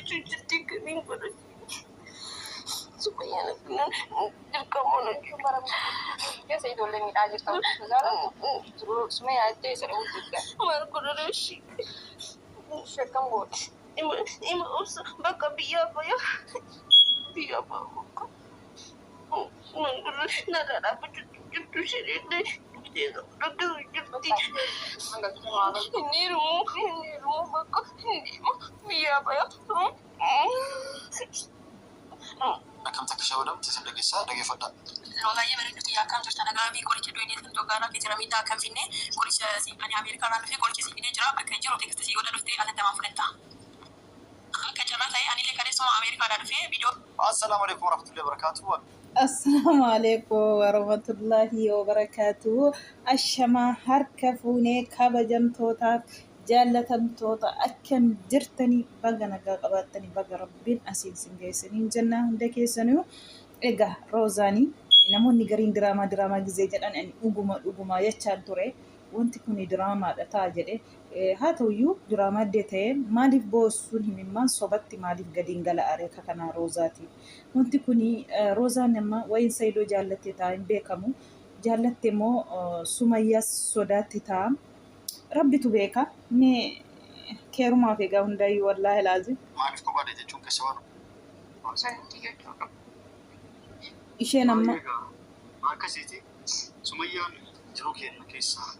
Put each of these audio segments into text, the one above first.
جدك من برد سبحان الله الكمون شمرم يا سيد ولا مين عاجز تقول سمية عدي سأقول لك ما أقول رشي شكم بود إما أوس بقى بيابا يا بيابا ما أقول لا لا بجد شريد نيرو بقى بيابا يا أكم تكشف دم تسمى قصة دقي فدا. والله يمرن يا كم جرت أنا قامي كل شيء دويني ثم تقارا كتير ميدا كم فيني كل شيء أنا أمريكا أنا في كل شيء فيني جرا أكيجرو تكستسي ولا رفتي أنا تمام فرنتا. كجرا تاي أنا اللي كده اسمه أمريكا أنا في فيديو. السلام عليكم ورحمة الله وبركاته. السلام عليكم ورحمة الله وبركاته. الشما هركفوني كبجن توتا جالة توتا أكن جرتني بغنا قباتني بغ ربين أسين سنجيسنين جنة هندكي سنو إيجا روزاني نموني قرين دراما جزيجان أن أقوما يتشان توري wanti kun diraamaadha ta'a jedhe haa ta'uyyuu diraamaa ta'e maaliif boossuun himimmaan sobatti maaliif gadiin gala areeka kanaa roozaati wanti kun roozaan amma wayin saayidoo jaallattee ta'a hin beekamu jaallatte immoo sumayyaas sodaatti ta'a rabbitu beeka mee keerumaaf egaa hundaayyuu wallaahi laazim maaliif kophaadha jechuun keessa waan isheen amma akkasiiti sumayyaan jiruu keenya keessaa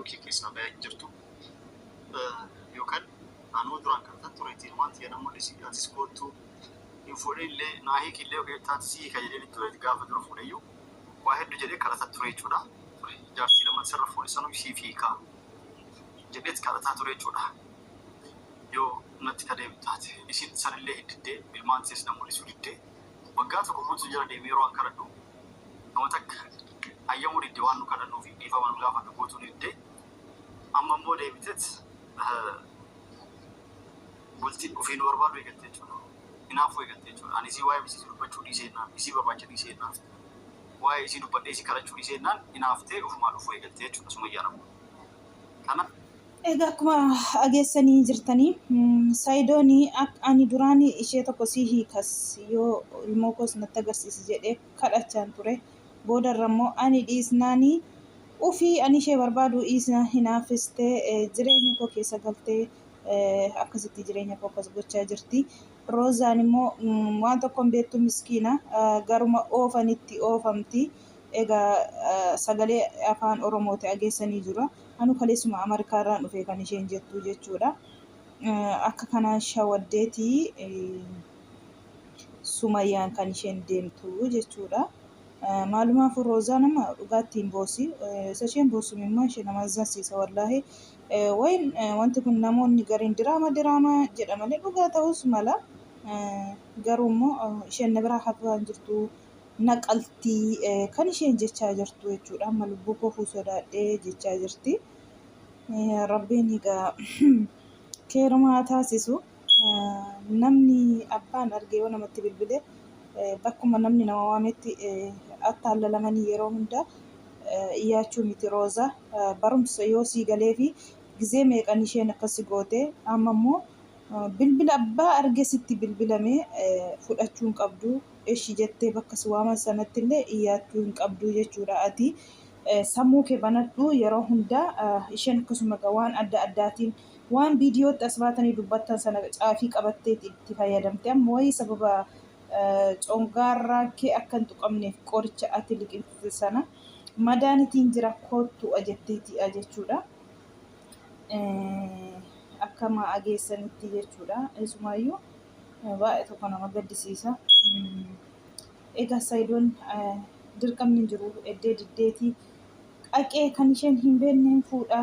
Ruki kisah baik jertu, yokan anu durang kata tureti manti yang namun disi atas kotu, infodelle nahi kille oke tatsi kaje jadi tureti gafa dulu fudeyu, wahid jadi kalau tak tureti cuna, jarsi dalam server fudi sanu isi fika, jadi kalau tak tureti cuna, yo nanti kada tat, isi sanille hidde, bilman sis namun disi hidde, bagat aku pun sudah ada miro angkara tu, namun tak ayam udah diwanu kada novi, diva wanu gafa tu kotu hidde. Amma mode bitet bulti ufin warbadu egate chuno inafu egate chuno ani si wae bisi bachu di sena bisi babacha di sena wae si dupate si kala churi sena inafte ufuma dufu egate chuno sumayyana kana ega kuma ageessanii jirtanii saayidoonii ani duraani ishee tokko si hiikas yoo ilmoo koos natti agarsiisi jedhee kadhachaan ture boodarrammoo ani dhiisnaanii وفي أني شيء بربادو إيسنا هنا فستة جريني كو كيسا قلتي أكسيتي جريني كو كيسا قلتي جرتي روزاني مو وانتا كون بيتو مسكينة غاروما أوفا نتي أوفا متي إيغا ساقالي أفان أوروموتي أجيساني جورا أنو كاليسو مع أمريكاران وفي كانيشين جتو جتشورا أكا كان شاوديتي سومايان كانيشين ديمتو جتشورا معلومة في روزانا ما قاتين بوسي ساشين بوسو مما شيء نمازن سيسا والله وين وانت كن نمون نقارين دراما جد أمالي بقاتا وسمالا قارومو شين نبرا حفظان جرتو نقلتي كان شين جيتشا جرتو يجور أما لبوكو فوسودا جيتشا جرتي ربي نيقا كيرما تاسسو نمني أبان أرقي وانا متي بالبدي bakkuma namni nama waametti attaallalamanii yeroo hunda iyaachuu miti rooza barumsa yoo sii galee fi gizee meeqan isheen akkasi goote amma immoo bilbila abbaa arge sitti bilbilame fudhachuu hin qabdu eshi jettee bakka si waaman sanatti illee iyaachuu hin qabdu jechuudha ati sammuu kee banadhu yeroo hunda isheen akkasuma waan adda addaatiin waan viidiyootti as baatanii dubbattan sana caafii qabattee itti fayyadamte amma wayii sababa congaarraa kee akkan tuqamneef qoricha ati liqimsite sana madaanitiin jira kootu ajetteeti jechuudha akkama ageessanitti jechuudha isumaayyuu baay'ee tokko nama gaddisiisa egaa saayidoon dirqamni jiru eddee diddeetii qaqee kan isheen hin beekneen fuudha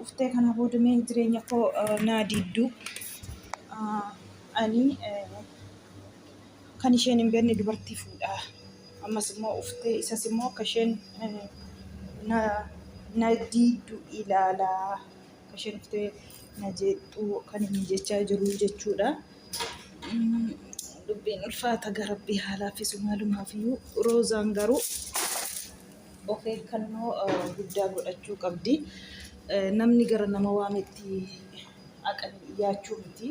uftee kana boodamee jireenya koo naa didduu ani kan isheen hin beekne dubartii fuudha ammas immoo uftee isas immoo akka isheen na diiddu ilaalaa akka isheen uftee na jeexxuu kan hin jechaa jiru jechuudha dubbiin ulfaata garabbii haalaafisu maalumaafiyyuu roozaan garuu of eeggannoo guddaa godhachuu qabdi namni gara nama waametti aqanii iyaachuu miti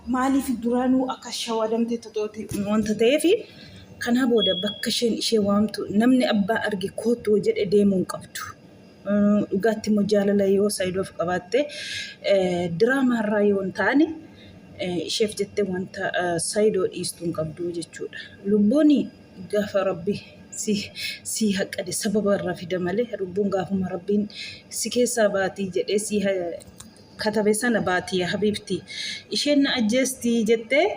maaliif duraanuu akka shawadamte totooti wanta ta'eef kanaa booda bakka ishee waamtu namni abbaa arge kootu jedhe deemuu hin qabdu. Dhugaatti immoo jaalala yoo Saayidoof qabaatte diraamaa irraa yoo hin taane isheef jettee wanta Saayidoo dhiistuu hin qabdu jechuudha. Lubbuun gaafa rabbi si haqqade sababa irraa fida malee lubbuun gaafuma rabbiin si keessaa baatii jedhee si katabe sana baatii habiibti. Isheen na ajjeestii jettee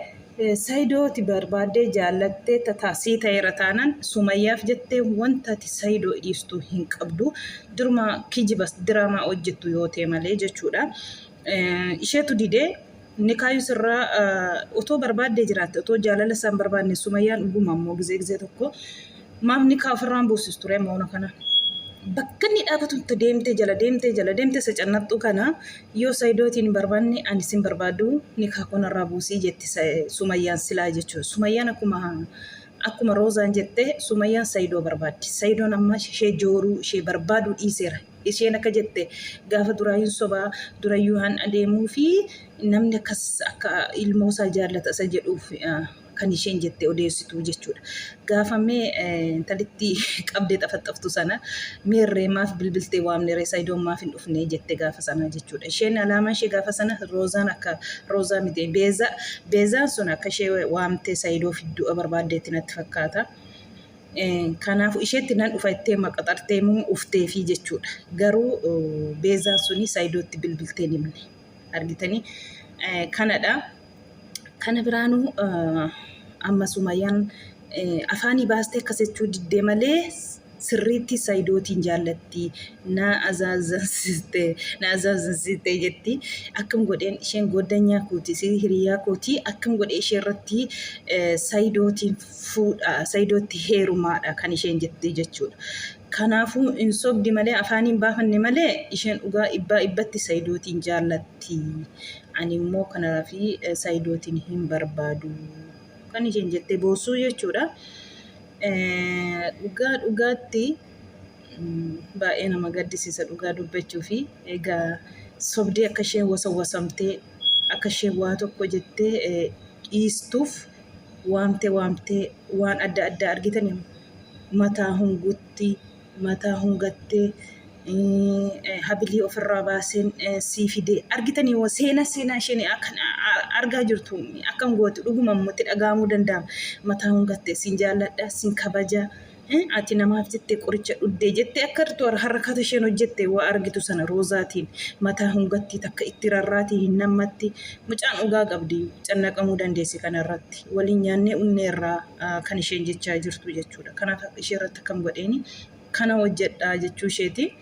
Saayidooti barbaadee jaallattee tataasii ta'eera taanaan Sumayyaaf jettee wanta ati Saayidoo dhiistuu hin qabdu. Duruma kijibas diraamaa hojjettu yoo ta'e malee jechuudha. Isheetu didee nikaayu sirraa otoo barbaaddee jiraatte otoo jaalala isaan barbaanne Sumayyaan dhuguma ammoo gizee tokko maaf nikaa ofirraan buusistu ture moona kana. Bakka inni dhaabatu deemtee isa cannattu kana yoo Saayidootiin barbaanne ani sin barbaadu nikaa kanarraa buusii jetti Sumayyaan silaa jechuudha. Sumayyaan akkuma Roozaan jettee Sumayyaan Saayidoo barbaaddi. Saayidoon amma ishee jooruu ishee barbaaduu dhiiseera. Isheen akka jette gaafa duraayyuu sobaa durayyuu haan adeemuu fi namni akkas akka ilmoo isaa jaallata isa jedhuuf kan isheen jette odeessitu jechuudha. Gaafa mee intalitti qabdee xafaxaftu sana meerree maaf bilbiltee waamneree Saayidoon maaf hin dhufne jette gaafa sana jechuudha. Isheen alaamaan ishee gaafa sana Roozaan akka Roozaa miti Beezaan sun akka ishee waamtee Saayidoo fidduu barbaaddeetti natti fakkaata. Kanaafuu isheetti nan dhufa ittee maqaxartee ufteefi jechuudha. Garuu Beezaan suni Saayidootti bilbiltee himne argitanii kanadha. Kana biraanuu amma Sumayyaan afaanii baastee akkas jechuu diddee malee sirriitti Saayidootiin jaallatti na azaazansistee jetti. Akkam godheen isheen goddanyaa kooti hiriyaa kooti akkam godhee ishee irratti Saayidootti heerumaadha kan isheen jettee jechuudha. Kanaafuu hin sobdi malee afaaniin baafanne malee isheen dhugaa ibbatti Saayidootiin jaallatti. Ani immoo kanaaf Saayidootiin hin barbaadu kan isheen jettee boosuu jechuudha. Dhugaatti baay'ee nama gaddisiisa dhugaa dubbachuu fi egaa sobdee akka isheen wasamtee akka isheen waa tokko jettee dhiistuuf waamtee waan adda addaa argitan mataa hungutti mataa hungattee habilii ofirraa baaseen sii fidee argitanii seenaa isheen argaa jirtu akkam gootu dhuguma itti dhagahamuu danda'ama. Mataa hungattee siin jaalladha siin kabaja ati namaaf jettee qoricha dhuddee jettee akka harkata isheen hojjette waa argitu sana Roozaatiin mataa hungatti takka itti rarraatii hin nammatti mucaan dhugaa qabdi cannaqamuu dandeessi kanarratti waliin nyaannee unneerraa kan isheen jechaa jirtu jechuudha. Kanaaf ishee irratti akkam godheeni kana hojjedhaa jechuu isheeti.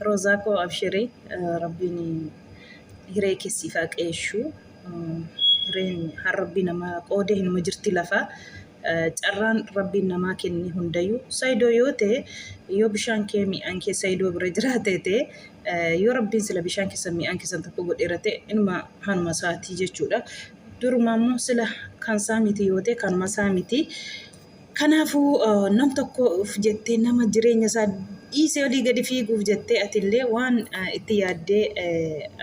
Roozaa koo abshirii rabbiin hiree keessii faaqeessuu hireen harrabbii namaa qoodee hinuma jirti lafaa carraan rabbiin namaa kenne hundayyuu Saayidoo yoo ta'e yoo bishaan kee mi'aan kee Saayidoo bira jiraate ta'e yoo rabbiin sila bishaan keessa mi'aan keessan tokko godheera ta'e inuma hanuma isaatii jechuudha. Duruma immoo sila kan isaa miti yoo ta'e kanuma isaa miti. Kanaafuu nam tokko jettee nama jireenya isaa dhiisee olii gadi fiiguuf jettee atillee waan itti yaaddee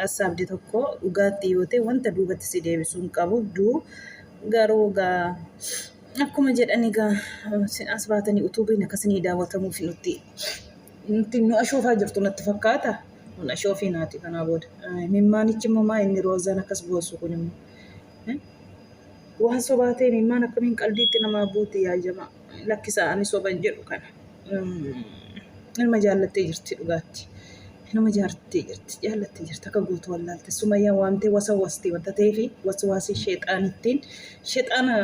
hasaabde tokko dhugaatti yoo ta'e wanta duubatti si deebisuu hin qabu. Garuu akkuma jedhani as baatanii utubiin akkasii daawwatamuuf nuti nu ashoofaa jirtu natti fakkaata. Nun ashoofii naati kanaa booda. Mimmaanichi immoo maa inni Roozaan akkas boossu kun immoo. Waan sobaa ta'e mimmaan akkamiin qalbiitti namaa buute yaa jamaa lakkisaa ani soban jedhu kana. Ilma jaallattee jirti dhugaatti. Ilma jaallattee jirti akka gootu wallaalte. Sumayyaan waamtee wasawwasti wanta ta'eefi waswaasii sheexaana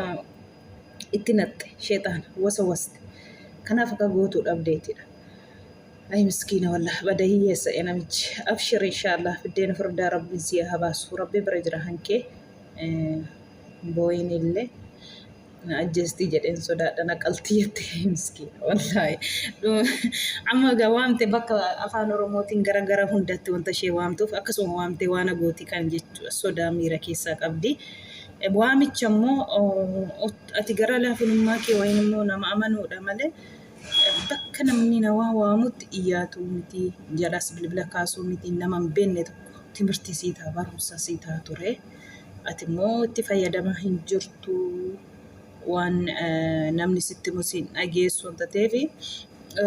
itti natte sheexaana wasawwasti. Kanaaf akka gootu dhabdeetidha. Ay miskiina wallah bada hiyyeessa namichi. Abshir inshaallah fiddeen firdaa rabbiin si haa baasu. Rabbi bira jira hankee booyin illee. Ajjeestii jedheen sodaadha naqaltii jettee miskiina wallaahi. Amma egaa waamte bakka afaan Oromootiin gara hundatti wanta ishee waamtuuf akkasuma waamtee waan agooti kan jechuudha sodaa miira keessaa qabdi. Waamicha immoo ati gara laafinummaa kee wayin immoo nama amanuudha malee bakka namni nawaa waamutti iyyaatu miti jalas bilbila kaasuu miti nama hin beekne tokko timirtii sii ta'a barumsa sii ta'a ture. Ati immoo itti fayyadamaa hin jirtu waan namni sitti musiin dhageessu wanta ta'eef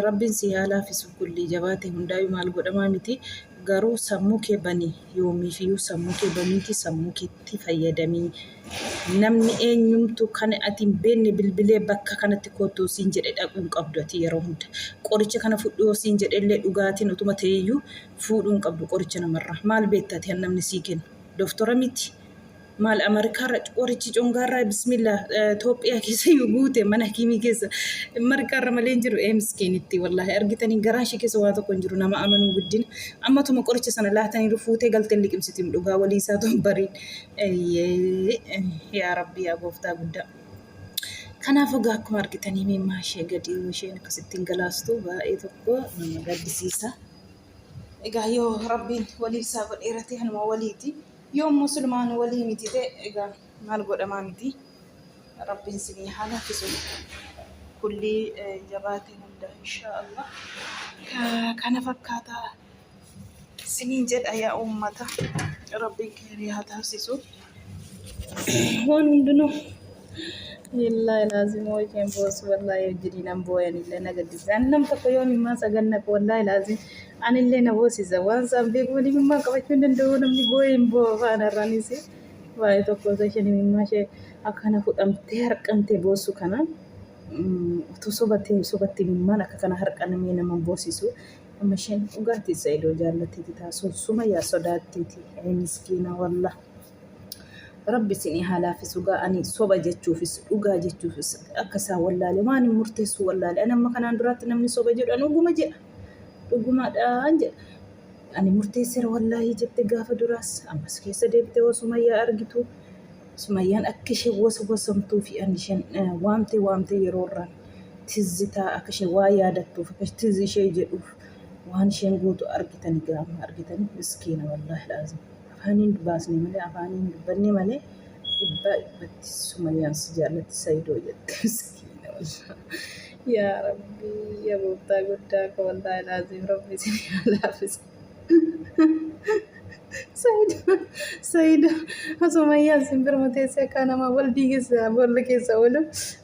rabbiin si haa laaffisu kulli jabaate hundaayyuu maal godhamaa miti. Garuu sammuu kee banii yoomiifiyyuu sammuu kee baniiti sammuu keetti fayyadamii. Namni eenyumtu kan ati hin beekne bilbilee bakka kanatti kootu siin jedhe dhaquu hin qabdu ati yeroo hunda. Qoricha kana fudhuu siin jedhellee dhugaatiin utuma ta'eyyuu fuudhuu hin qabdu qoricha namarraa. Maal beektaa ati namni sii kennu? Dooftora miti. Maal Ameerikaarra qorichi congaarraa bismillah Itoophiyaa keessa yoo guute mana hakimii keessa Ameerikaarra malee hin jiru miskiinitti wallahi argitanii garaa ishee keessa waa tokko hin jiru nama amanuu guddina. Ammatuma qoricha sana laatanii fuutee galtee liqimsitiin dhugaa walii isaatu hin bariin. Yaa Rabbi yaa gooftaa guddaa. Kanaaf egaa akkuma argitanii miimmaa ishee gadi isheen akkasittiin galaastu baay'ee tokko nama gaddisiisa. Egaa yoo Rabbiin walii isaa godheerate hanuma waliiti. Yoom muslimaan walii miti ta'e egaa maal godhamaa miti. Rabbiin sinii haa laaffisu. Kulli jabaatee hunda inshaallah. Kana fakkaataa siniin jedha yaa uummata. Rabbiin keerii haa taasisu. Waan hundinuu Wallahi lazim wajjin boosu wallahi wajjin nan booyan illee na gaddisa. Nam tokko yoo mimmaa saganna wallahi lazim anillee na boosisa. Waan isaan beeku wali mimmaa qabachuu hin danda'u namni booyin boo afaan irraanis waa'ee tokko isheen mimmaa ishee akkana fudhamtee harqamtee boosu kana utuu sobatti mimmaan akka kana harqanamee nama boosisu. Amma isheen dhugaatii isa idoo jaallatteeti taasisuun suma yaa sodaatteeti. Miskiina wallah. Rabbi sinii haa laaffisu ga'anii soba jechuufis dhugaa jechuufis akka isaan wallaalee waan hin murteessu wallaalee. Ani amma kanaan duraatti namni soba jedhu ani dhuguma jedha. Dhugumaadhaan jedha. Ani murteesseera wallaahi jette gaafa duraas ammas keessa deebitee waa Sumayyaa argitu. Sumayyaan akka ishee wasamtuu fi ani isheen waamtee yeroo irraan tizzitaa akka ishee waa yaadattuuf akka tizzi ishee jedhuuf waan isheen gootu argitanii gaafa argitanii miskiina wallaahi laazim. Afaaniin baasne malee afaaniin dubbanne malee dhibbaa dhibbatti Sumayyaan si jaallatti Saayidoo jette miskiina wallaahi. Yaa Rabbi yaa gooftaa guddaa akka wallaahi laazim Rabbi si haa laaffisu. Saayidoo Sumayyaan simbirma teessee akka nama waldii keessa boolla keessa oolu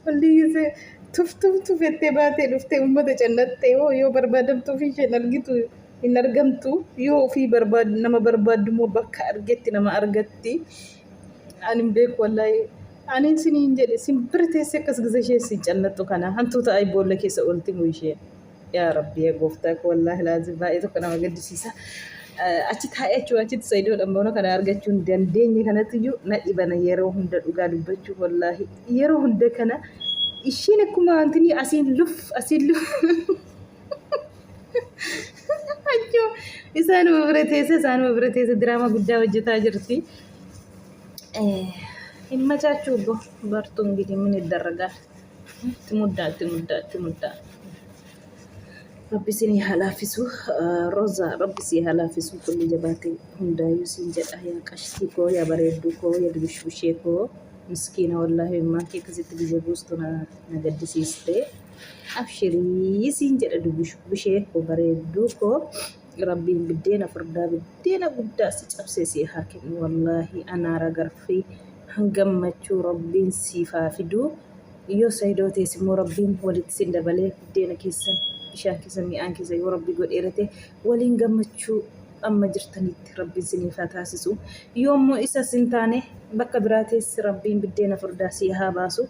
waldii keessa tufettee baatee dhuftee uummata cannattee yoo barbaadamtuu fi isheen argitu hin argamtu yoo ofii nama barbaaddu immoo bakka argetti nama argatti. Ani hin beeku wallaahi. Ani siniin jedhe simbira teessee akkas gisa ishee si cannattu kana hantuuta ayi boolla keessa oolti moo isheen. Yaa Rabbi yaa gooftaa koo wallaahi laazim baay'ee tokko nama gaddisiisa. Achi taa'ee jechuun achitti Saayidoo dhamboona kana argachuu hin dandeenye kanatti iyyuu na dhibana yeroo hunda dhugaa dubbachuu wallaahi. Yeroo hunda kana isheen akkuma wanti asiin luf. Isaanuma bira teesse diraamaa guddaa hojjetaa jirti. Hin machaachuu bartuu እንግዲህ ምን ይደረጋል? ትሙዳ Rabbi sinii haa laaffisu. Roza Rabbi si haa laaffisu kulli jabaatee hundaayyuu siin jedha yaa qashtii koo yaa bareedduu koo yaa dubbishee koo miskiina wallaahi himmaa kee akkasitti biyya buustu na gaddisiiste. Abshirii siin jedha dubbishee koo bareedduu koo. Rabbiin biddeena furdaa biddeena guddaa si cabsee si haa kennu wallaahi anaara garfii hangammachuu Rabbiin siif haa fidu. Yoo Saayidoo teessi immoo Rabbiin walitti sin dabalee biddeena keessan bishaan keessa mi'aan keessa yoo Rabbi godheerate waliin gammachuu amma jirtanitti Rabbiin siniif haa taasisu. Yoommoo isas hin taane bakka biraa teessi Rabbiin biddeena furdaa si haa baasu.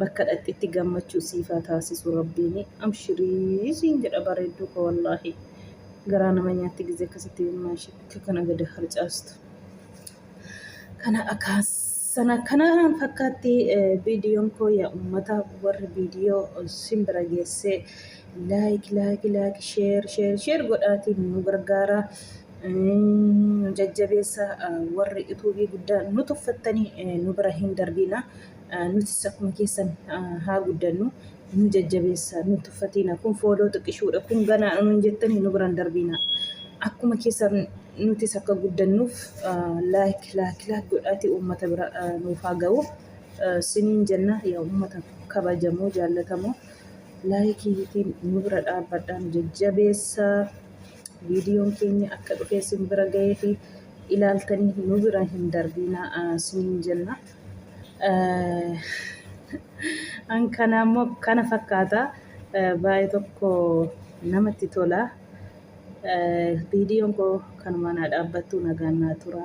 Bakka dhaqxitti gammachuu siif haa taasisu Rabbiin. Abshirii siin jedha bareedduu koo wallaahi. Garaa nama nyaatti gisee akkasitti himmaa ishee akka kana gadi harcaastu. Kana akkasana kanaan fakkaatti viidiyoon koo yaa uummata warri viidiyoo simbira geessee laayik sheer godhaatiin nu gargaara. Jajjabeessa warri yuutuubii guddaa nu tuffattanii nu bira hin darbina. Nutis akkuma keessan haa guddannu. Nu jajjabeessa nu tuffatina kun fooloo xiqqishuudha kun ganaa nuun jettanii nu biraan darbina. Akkuma keessan nutis akka guddannuuf laayik godhaatii uummata bira nuuf haa ga'u. Siniin jenna yaa uummata kabajamoo jaallatamoo laayikiitiin nu bira dhaabbadhaan jajjabeessa. Viidiyoon keenya akka dhufee sin bira ga'ee fi ilaaltanii nu bira hin darbina isiniin jenna. An kana ammoo kana fakkaata baay'ee tokko namatti tola. Viidiyoon koo kanumaan haa dhaabbattu nagaan naa tura.